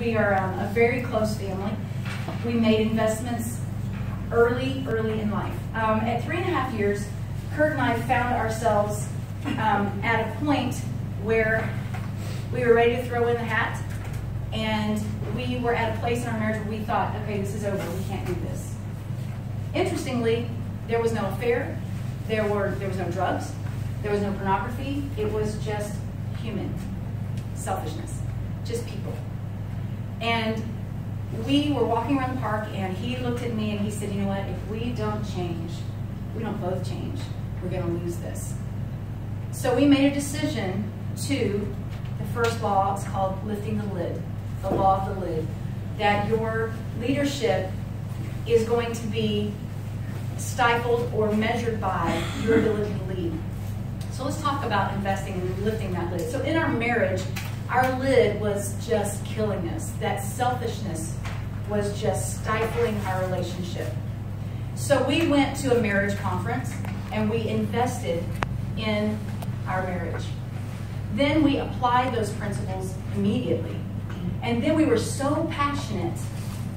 We are a very close family. We made investments early in life. At 3.5 years, Kurt and I found ourselves at a point where we were ready to throw in the hat, and we were at a place in our marriage where we thought, okay, this is over, we can't do this. Interestingly, there was no affair, there was no drugs, there was no pornography, it was just human selfishness, just people. And we were walking around the park, and he looked at me and he said, you know what, if we don't change, we don't both change, we're gonna lose this. So we made a decision to, the first law is called lifting the lid, the law of the lid, that your leadership is going to be stifled or measured by your ability to lead. So let's talk about investing and lifting that lid. So in our marriage, our lid was just killing us. That selfishness was just stifling our relationship. So we went to a marriage conference and we invested in our marriage. Then we applied those principles immediately. And then we were so passionate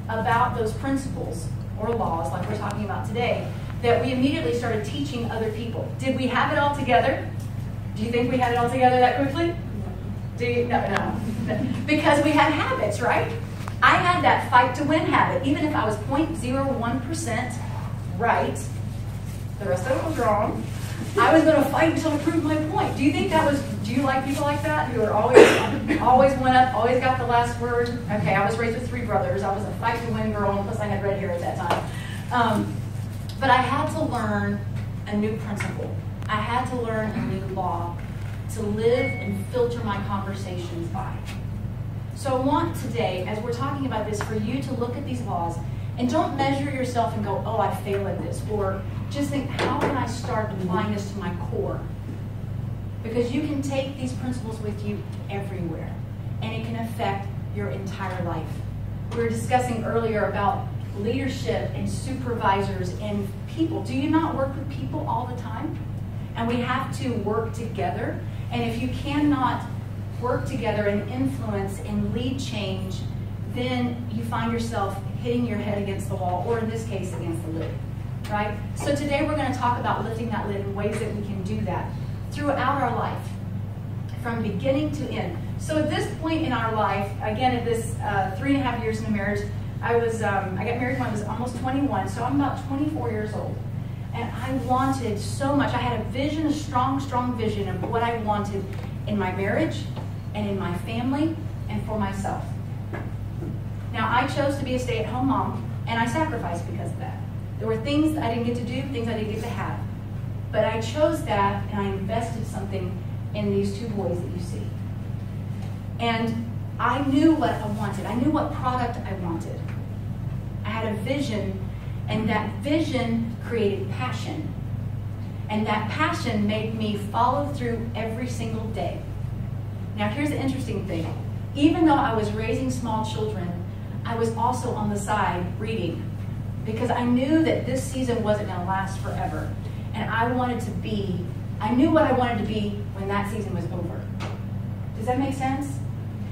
about those principles or laws, like we're talking about today, that we immediately started teaching other people. Did we have it all together? Do you think we had it all together that quickly? No. Because we had habits, right? I had that fight to win habit. Even if I was 0.01% right, the rest of it was wrong, I was going to fight until I proved my point. Do you think that was, do you like people like that who are always went up, always got the last word? Okay, I was raised with 3 brothers. I was a fight to win girl, and plus I had red hair at that time. But I had to learn a new principle. I had to learn a new law to live and filter my conversations by. So I want today, as we're talking about this, for you to look at these laws and don't measure yourself and go, oh, I fail at this, or just think, how can I start applying this to my core? Because you can take these principles with you everywhere, and it can affect your entire life. We were discussing earlier about leadership and supervisors and people. Do you not work with people all the time? And we have to work together. And if you cannot work together and influence and lead change, then you find yourself hitting your head against the wall, or in this case, against the lid, right? So today we're going to talk about lifting that lid and ways that we can do that throughout our life, from beginning to end. So at this point in our life, again, at this 3.5 years into marriage, I got married when I was almost 21, so I'm about 24 years old. And I wanted so much. I had a vision, a strong vision of what I wanted in my marriage and in my family and for myself. Now, I chose to be a stay-at-home mom, and I sacrificed because of that. There were things I didn't get to do, things I didn't get to have. But I chose that, and I invested something in these 2 boys that you see. And I knew what I wanted. I knew what product I wanted. I had a vision, and that vision created passion. And that passion made me follow through every single day. Now, here's the interesting thing. Even though I was raising small children, I was also on the side reading, because I knew that this season wasn't going to last forever. And I knew what I wanted to be when that season was over. Does that make sense?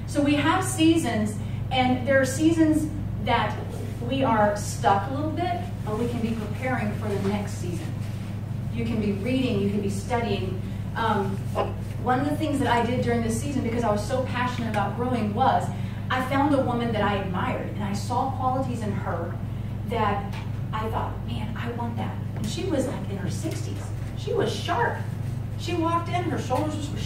So we have seasons, and there are seasons that we are stuck a little bit, or we can be preparing for the next season. You can be reading, you can be studying. One of the things that I did during this season, because I was so passionate about growing, was I found a woman that I admired, and I saw qualities in her that I thought, man, I want that. And she was like in her 60s. She was sharp. She walked in, her shoulders were,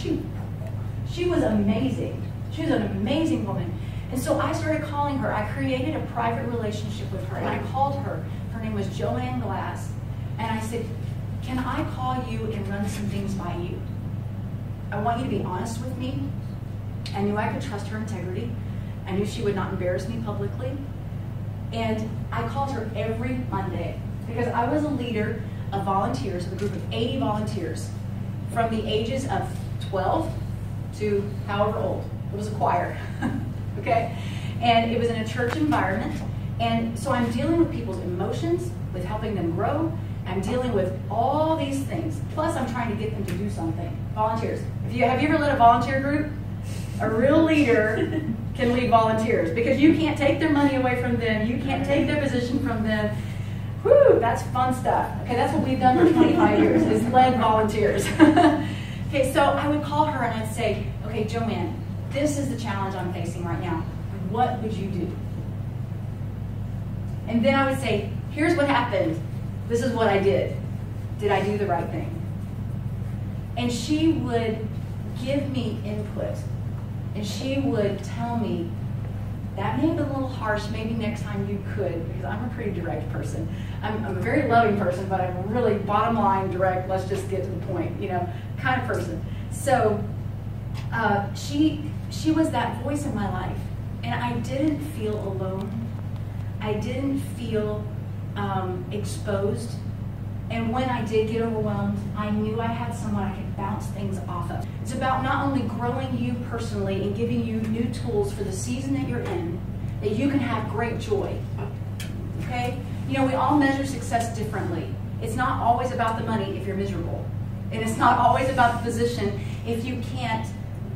she was amazing. She was an amazing woman. And so I started calling her. I created a private relationship with her, and I called her. Her name was Joanne Glass. And I said, can I call you and run some things by you? I want you to be honest with me. I knew I could trust her integrity. I knew she would not embarrass me publicly. And I called her every Monday, because I was a leader of volunteers, of a group of 80 volunteers, from the ages of 12 to however old. It was a choir, okay? And it was in a church environment. And so I'm dealing with people's emotions, with helping them grow. I'm dealing with all these things. Plus, I'm trying to get them to do something. Volunteers. Have you ever led a volunteer group? A real leader can lead volunteers, because you can't take their money away from them. You can't take their position from them. Whew, that's fun stuff. Okay, that's what we've done for 25 years, is led volunteers. Okay, so I would call her and I'd say, okay, Joanne, this is the challenge I'm facing right now. What would you do? And then I would say, here's what happened. This is what I did. Did I do the right thing? And she would give me input. And she would tell me, that may have been a little harsh, maybe next time you could, because I'm a pretty direct person. I'm a very loving person, but I'm really bottom line direct, let's just get to the point, kind of person. So she was that voice in my life, and I didn't feel alone. I didn't feel exposed. And when I did get overwhelmed, I knew I had someone I could bounce things off of. It's about not only growing you personally and giving you new tools for the season that you're in, that you can have great joy. Okay? We all measure success differently. It's not always about the money if you're miserable. And it's not always about the position if you can't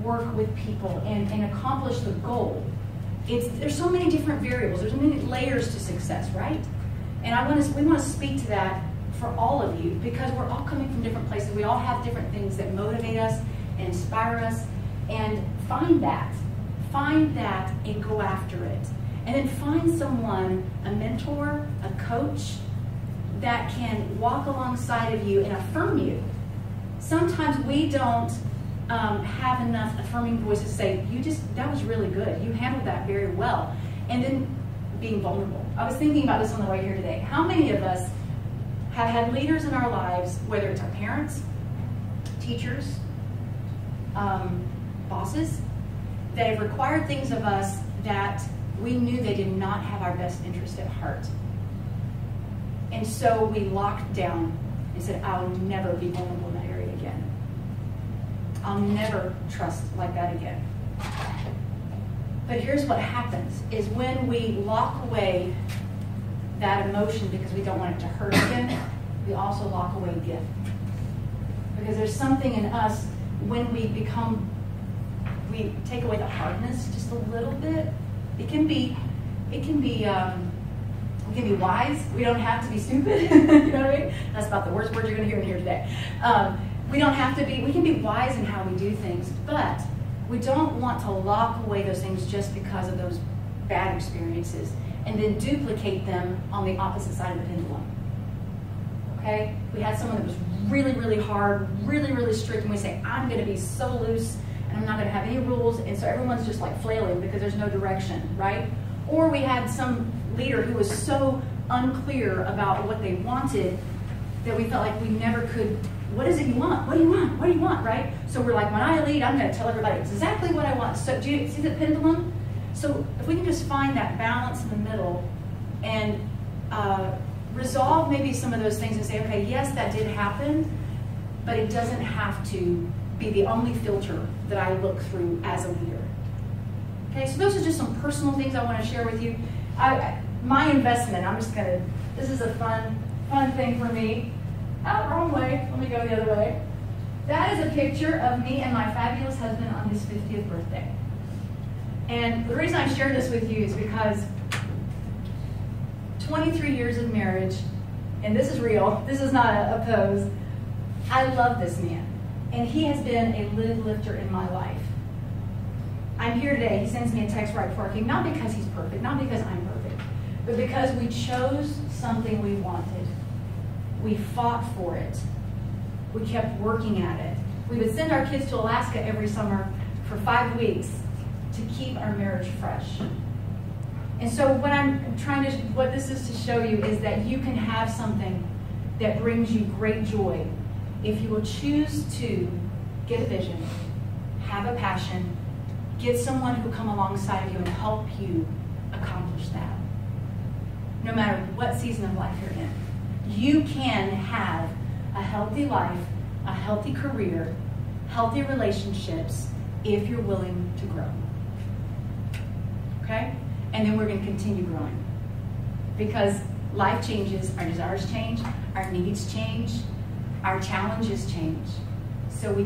work with people and accomplish the goal. There's so many different variables. There's many layers to success, right? And we want to speak to that for all of you, because we're all coming from different places. We all have different things that motivate us and inspire us. And find that and go after it. And then find someone, a mentor, a coach, that can walk alongside of you and affirm you. Sometimes we don't have enough affirming voices to say, that was really good. You handled that very well. And then being vulnerable. I was thinking about this on the way here today. How many of us have had leaders in our lives, whether it's our parents, teachers, bosses, that have required things of us that we knew they did not have our best interest at heart. And so we locked down and said, I'll never be vulnerable in that area again. I'll never trust like that again. But here's what happens, is when we lock away that emotion because we don't want it to hurt again, we also lock away gift. Because there's something in us when we take away the hardness just a little bit. It can be wise. We don't have to be stupid. You know what I mean? That's about the worst word you're going to hear in here today. We can be wise in how we do things, but we don't want to lock away those things just because of those bad experiences and then duplicate them on the opposite side of the pendulum. Okay? We had someone that was really, really hard, really, really strict, and we say, I'm going to be so loose and I'm not going to have any rules, and so everyone's just like flailing because there's no direction, right? Or we had some leader who was so unclear about what they wanted that we felt like we never could. What is it you want? What do you want? What do you want, right? So we're like, when I lead, I'm going to tell everybody exactly what I want. So do you see the pendulum? So if we can just find that balance in the middle and resolve maybe some of those things and say, okay, yes, that did happen, but it doesn't have to be the only filter that I look through as a leader. Okay, so those are just some personal things I want to share with you. My investment, this is a fun thing for me. Oh, wrong way. Let me go the other way. That is a picture of me and my fabulous husband on his 50th birthday. And the reason I share this with you is because 23 years of marriage, and this is real, this is not a pose, I love this man. And he has been a lid lifter in my life. I'm here today, he sends me a text right before I came, not because he's perfect, not because I'm perfect, but because we chose something we wanted. We fought for it. We kept working at it. We would send our kids to Alaska every summer for 5 weeks to keep our marriage fresh. And so what this is to show you is that you can have something that brings you great joy if you will choose to get a vision, have a passion, get someone who will come alongside of you and help you accomplish that. No matter what season of life you're in, you can have a healthy life, a healthy career, healthy relationships if you're willing to grow. Okay? And then we're going to continue growing. Because life changes, our desires change, our needs change, our challenges change. So we